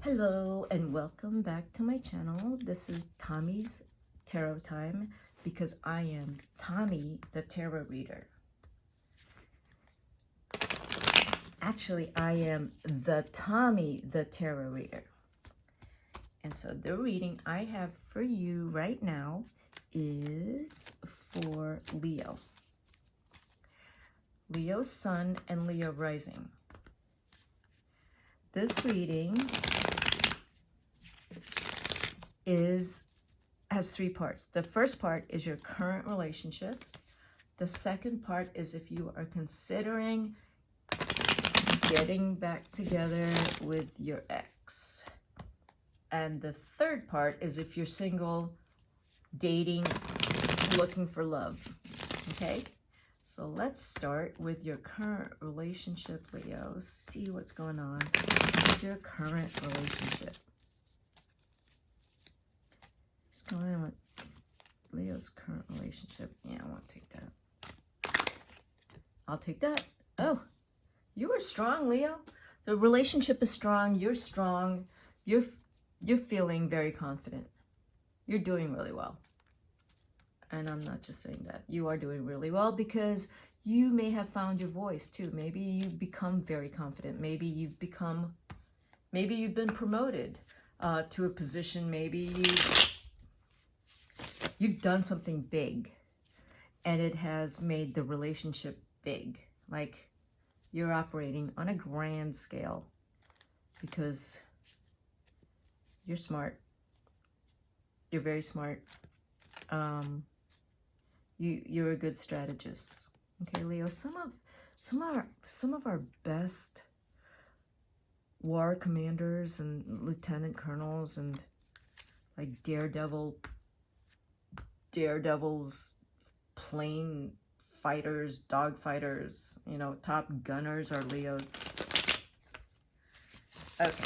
Hello and welcome back to my channel. This is Tommy's Tarot Time because I am Tommy the Tarot Reader. Actually, I am the Tommy the Tarot Reader. And so the reading I have for you right now is for Leo. Leo Sun and Leo Rising. This reading has three parts. The first part is your current relationship. The second part is if you are considering getting back together with your ex. And the third part is if you're single, dating, looking for love. Okay? So let's start with your current relationship, Leo. See what's going on with your current relationship. What's going on with Leo's current relationship? Yeah, I won't take that. I'll take that. Oh, you are strong, Leo. The relationship is strong. You're strong. You're feeling very confident. You're doing really well. And I'm not just saying that. You are doing really well because you may have found your voice too. Maybe you've become very confident. Maybe you've been promoted to a position. Maybe you've done something big and it has made the relationship big. Like you're operating on a grand scale because you're smart. You're very smart. You're a good strategist. Okay, Leo, some of our best war commanders and lieutenant colonels and like daredevils, plane fighters, dog fighters, you know, top gunners are Leos. Okay.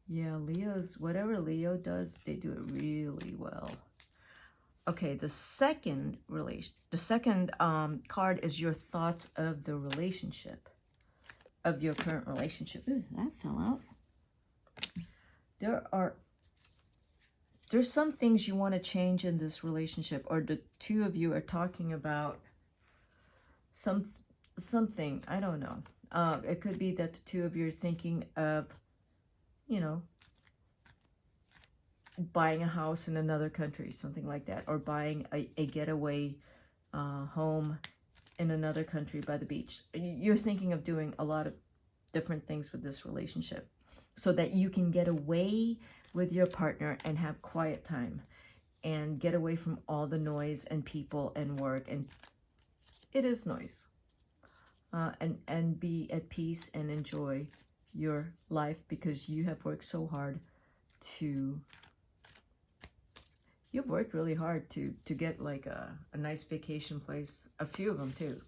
Yeah, Leos, whatever Leo does, they do it really well. Okay, the second card is your thoughts of the relationship, of your current relationship. Ooh, that fell out. There's some things you want to change in this relationship, or the two of you are talking about something. I don't know. It could be that the two of you are thinking of, you know, buying a house in another country, something like that, or buying a getaway home in another country by the beach. You're thinking of doing a lot of different things with this relationship so that you can get away with your partner and have quiet time and get away from all the noise and people and work. And it is noise. And be at peace and enjoy your life because you have worked so hard to... You've worked really hard to get like a nice vacation place, a few of them too.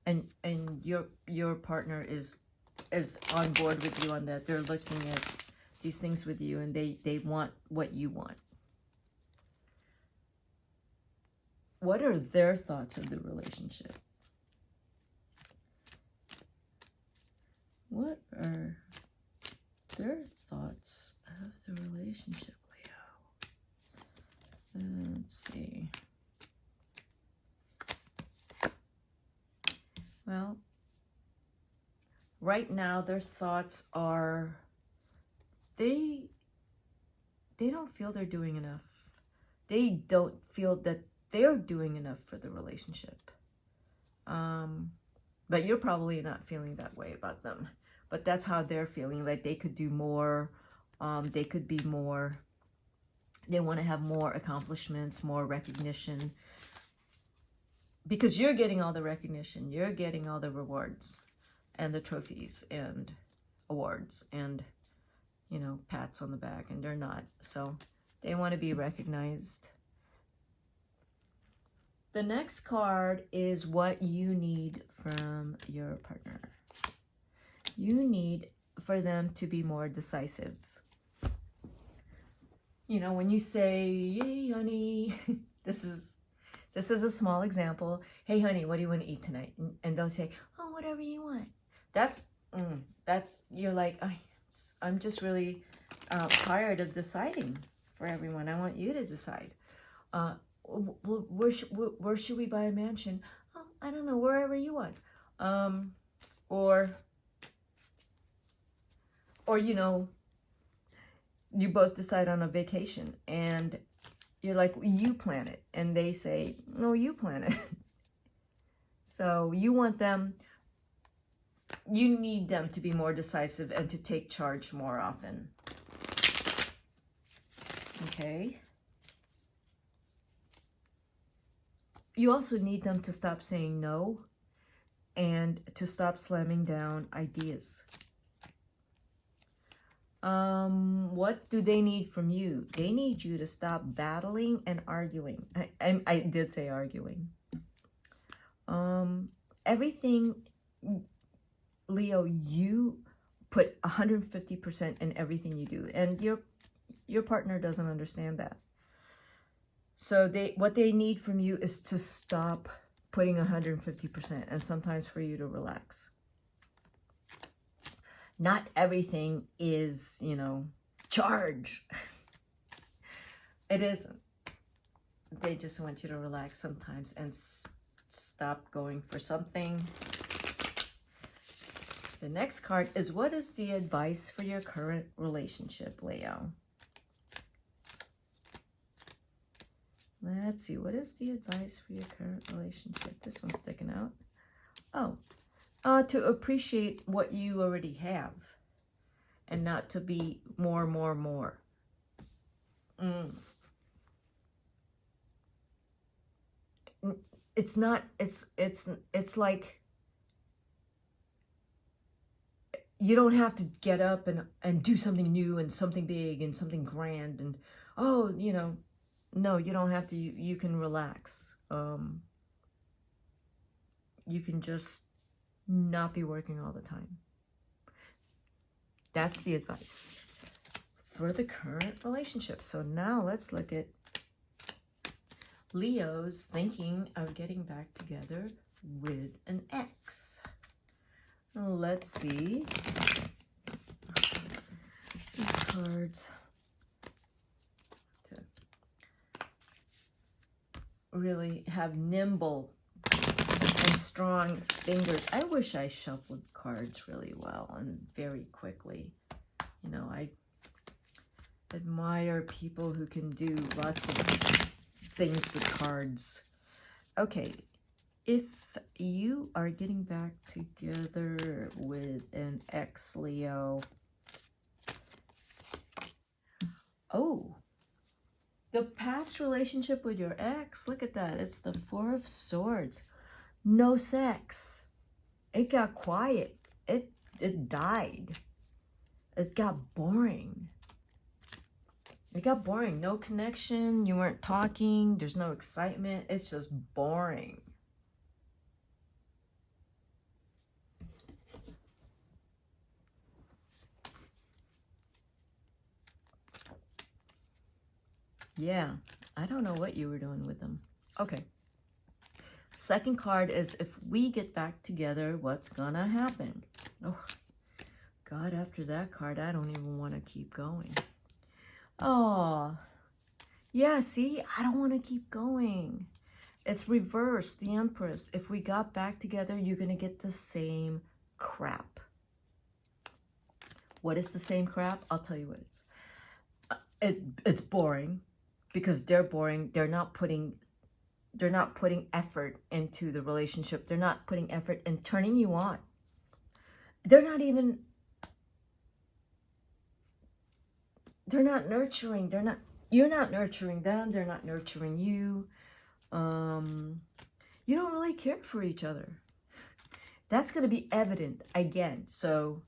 And your partner is on board with you on that. They're looking at these things with you and they want what you want. What are their thoughts of the relationship? What are their thoughts of the relationship, Leo? Let's see. Well, right now their thoughts are they don't feel they're doing enough. They don't feel that they're doing enough for the relationship. But you're probably not feeling that way about them. But that's how they're feeling, like they could do more. They could be more. They want to have more accomplishments, more recognition. Because you're getting all the recognition. You're getting all the rewards and the trophies and awards and, you know, pats on the back. And they're not. So they want to be recognized. The next card is what you need from your partner. You need for them to be more decisive. You know, when you say, "Yay, honey," this is This is a small example. Hey, honey, what do you want to eat tonight? And they'll say, oh, whatever you want. That's, you're like, I'm just really tired of deciding for everyone. I want you to decide. Where should we buy a mansion? Oh, I don't know, wherever you want. Or you know, you both decide on a vacation and you're like, you plan it. And they say, no, you plan it. So you want them, you need them to be more decisive and to take charge more often. Okay. You also need them to stop saying no and to stop slamming down ideas. What do they need from you? They need you to stop battling and arguing. I did say arguing. Everything, Leo, you put 150% in everything you do, and your partner doesn't understand that. So what they need from you is to stop putting 150% and sometimes for you to relax. Not everything is, you know, charge. It isn't. They just want you to relax sometimes and stop going for something. The next card is, what is the advice for your current relationship, Leo? Let's see, what is the advice for your current relationship? This one's sticking out. Oh, to appreciate what you already have and not to be more. It's not, it's like, you don't have to get up and do something new and something big and something grand and, oh, you know, no, you don't have to. You can relax. You can just not be working all the time. That's the advice for the current relationship. So now let's look at Leo's thinking of getting back together with an ex. Let's see these cards. Really have nimble and strong fingers. I wish I shuffled cards really well and very quickly. You know, I admire people who can do lots of things with cards. Okay, if you are getting back together with an ex, Leo. Oh, the past relationship with your ex, look at that. It's the Four of Swords. No sex. It got quiet. It died. It got boring. It got boring. No connection. You weren't talking. There's no excitement. It's just boring. Yeah, I don't know what you were doing with them. Okay. Second card is, if we get back together, what's gonna happen? Oh, God, after that card, I don't even want to keep going. Oh, yeah, see, I don't want to keep going. It's reversed, the Empress. If we got back together, you're gonna get the same crap. What is the same crap? I'll tell you what it is. It's boring. Because they're boring. They're not putting effort into the relationship. They're not putting effort in turning you on. They're not nurturing. You're not nurturing them. They're not nurturing you. You don't really care for each other. That's going to be evident again. So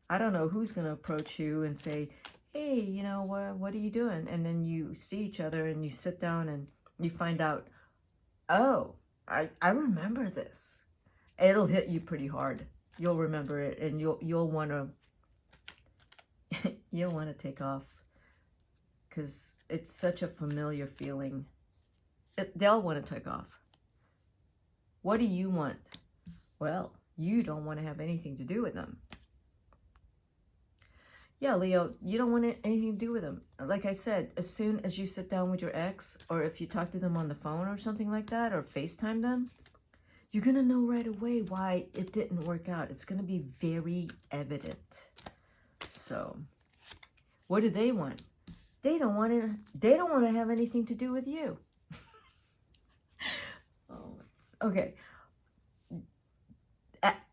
I don't know who's going to approach you and say, hey, you know, what are you doing? And then you see each other and you sit down and you find out, oh, I remember this. It'll hit you pretty hard. You'll remember it, and you'll want to you'll want to take off, because it's such a familiar feeling. they'll want to take off. What do you want? Well, you don't want to have anything to do with them. Yeah, Leo, you don't want anything to do with them. Like I said, as soon as you sit down with your ex, or if you talk to them on the phone or something like that, or FaceTime them, you're going to know right away why it didn't work out. It's going to be very evident. So, what do they want? They don't want to have anything to do with you. Oh, okay.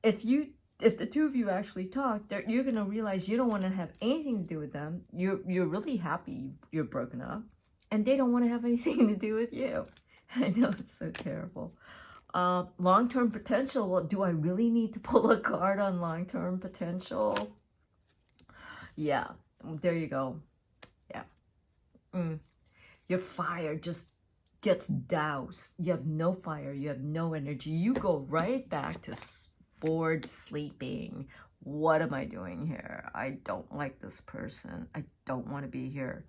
If the two of you actually talk, you're gonna realize you don't want to have anything to do with them. You're really happy you're broken up, and they don't want to have anything to do with you. I know, it's so terrible. Long-term potential. Well, do I really need to pull a card on long-term potential? Yeah, there you go. Yeah. Your fire just gets doused. You have no fire. You have no energy. You go right back to bored sleeping. What am I doing here? I don't like this person. I don't want to be here.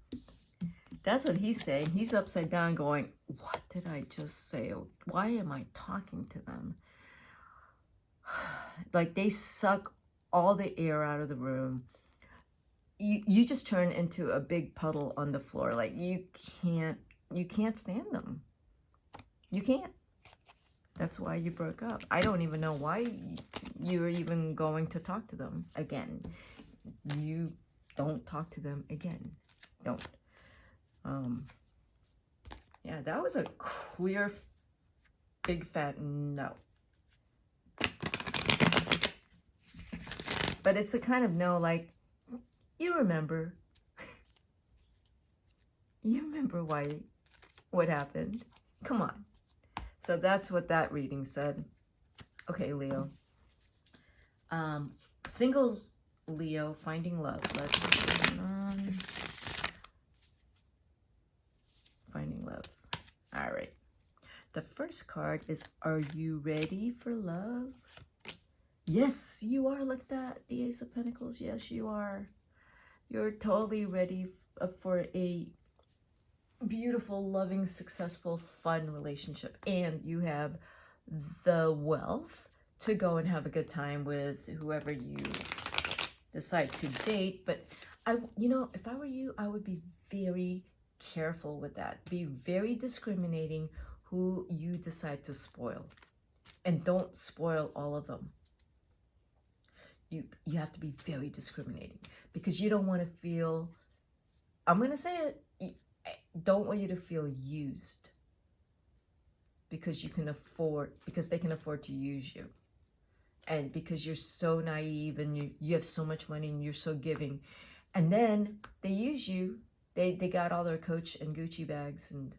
That's what he's saying. He's upside down going, what did I just say? Why am I talking to them? Like, they suck all the air out of the room. You just turn into a big puddle on the floor. Like, you can't stand them. You can't. That's why you broke up. I don't even know why you're even going to talk to them again. You don't talk to them again. Don't. Yeah, that was a clear, big fat no. But it's the kind of no like, you remember. You remember what happened. Come on. So that's what that reading said. Okay, Leo. Singles, Leo, finding love. Let's finding love. All right. The first card is, are you ready for love? Yes, you are. Look at that. The Ace of Pentacles. Yes, you are. You're totally ready for a beautiful, loving, successful, fun relationship. And you have the wealth to go and have a good time with whoever you decide to date. But if I were you, I would be very careful with that. Be very discriminating who you decide to spoil. And don't spoil all of them. You have to be very discriminating, because you don't want to feel, I'm going to say it, don't want you to feel used, because they can afford to use you. And because you're so naive and you have so much money and you're so giving. And then they use you. They got all their Coach and Gucci bags and,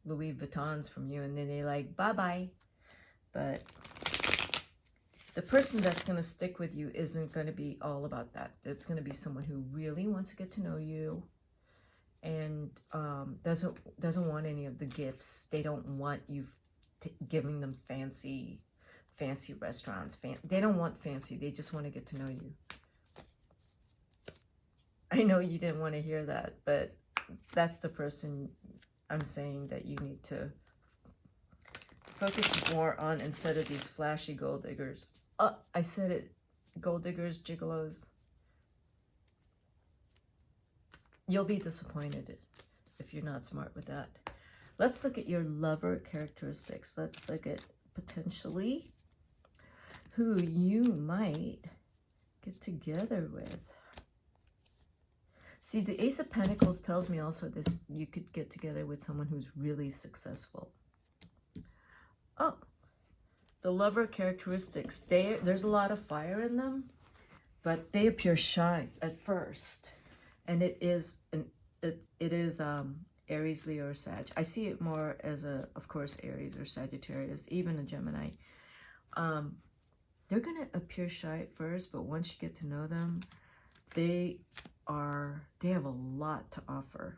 Louis Vuittons from you. And then they like, bye-bye. But the person that's going to stick with you isn't going to be all about that. It's going to be someone who really wants to get to know you and doesn't want any of the gifts. They don't want you giving them fancy restaurants. They don't want fancy. They just want to get to know you. I know you didn't want to hear that, but that's the person I'm saying that you need to focus more on instead of these flashy gold diggers. I said it. Gold diggers, gigolos. You'll be disappointed if you're not smart with that. Let's look at your lover characteristics. Let's look at potentially who you might get together with. See, the Ace of Pentacles tells me also this, you could get together with someone who's really successful. Oh, the lover characteristics. There's a lot of fire in them, but they appear shy at first. And it is Aries, Leo, or Sag. I see it more as of course, Aries or Sagittarius, even a Gemini. They're going to appear shy at first, but once you get to know them, they have a lot to offer.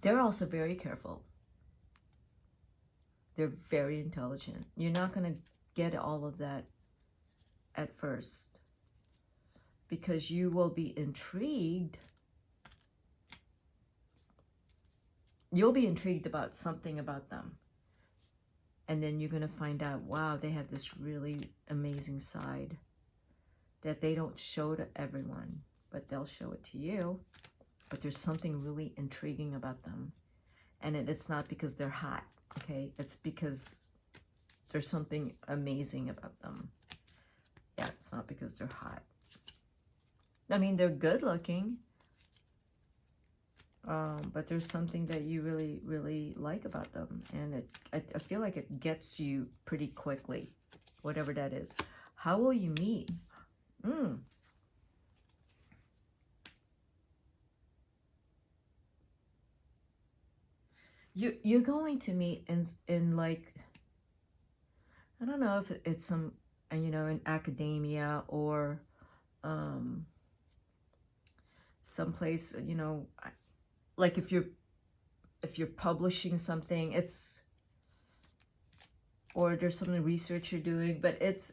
They're also very careful. They're very intelligent. You're not going to get all of that at first, because you will be intrigued you'll be intrigued about something about them. And then you're going to find out, wow, they have this really amazing side that they don't show to everyone, but they'll show it to you. But there's something really intriguing about them. And it's not because they're hot, okay? It's because there's something amazing about them. Yeah, it's not because they're hot. I mean, they're good looking. But there's something that you really, really like about them. And I feel like it gets you pretty quickly, whatever that is. How will you meet? You're going to meet in like, I don't know if it's some, you know, in academia or someplace, you know, like if you're publishing something, it's, or there's some research you're doing, but it's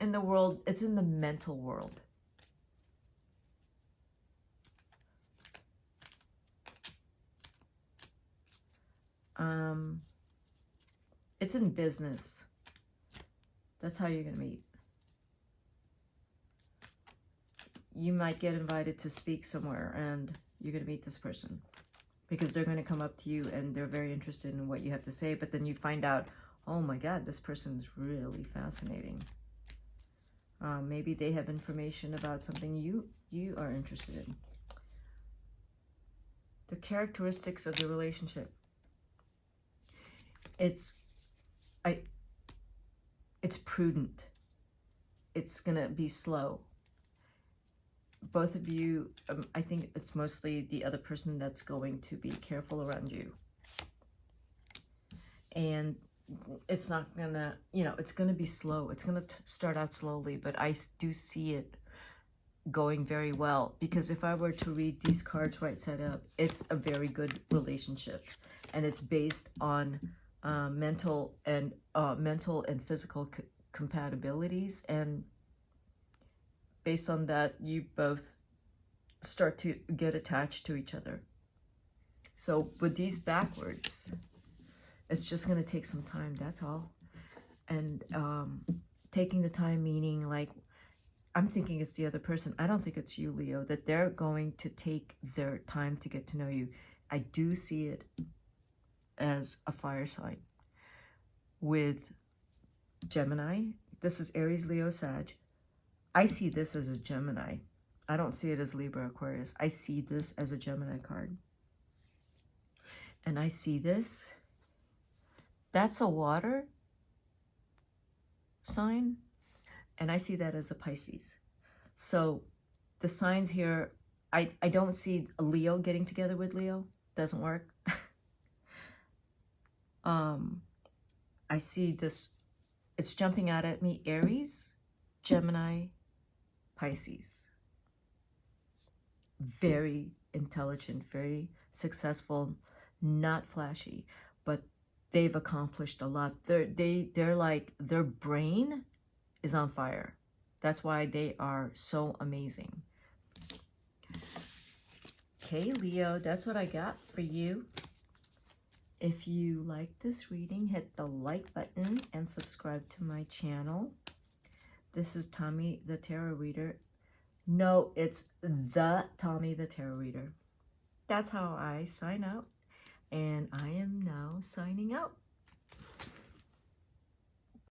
in the world, it's in the mental world. It's in business. That's how you're gonna meet. You might get invited to speak somewhere and you're gonna meet this person because they're gonna come up to you and they're very interested in what you have to say, but then you find out, oh my God, this person is really fascinating. Maybe they have information about something you are interested in. The characteristics of the relationship. It's prudent. It's gonna be slow. Both of you, I think it's mostly the other person that's going to be careful around you. And it's not gonna, you know, it's gonna be slow. It's gonna start out slowly, but I do see it going very well, because if I were to read these cards right side up, it's a very good relationship, and it's based on mental and physical compatibilities, and based on that, you both start to get attached to each other. So with these backwards, it's just going to take some time, that's all. And taking the time meaning, like, I'm thinking it's the other person. I don't think it's you, Leo, that they're going to take their time to get to know you. I do see it as a fire sign. With Gemini, this is Aries, Leo, Sag. I see this as a Gemini. I don't see it as Libra, Aquarius. I see this as a Gemini card. And I see this. That's a water sign. And I see that as a Pisces. So the signs here, I don't see a Leo getting together with Leo. Doesn't work. I see this, it's jumping out at me, Aries, Gemini, Pisces. Very intelligent, very successful, not flashy, but they've accomplished a lot. They're like, their brain is on fire. That's why they are so amazing. Okay, Leo, that's what I got for you. If you like this reading, hit the like button and subscribe to my channel. This is Tommy the Tarot Reader. No, it's the Tommy the Tarot Reader. That's how I sign out. And I am now signing out.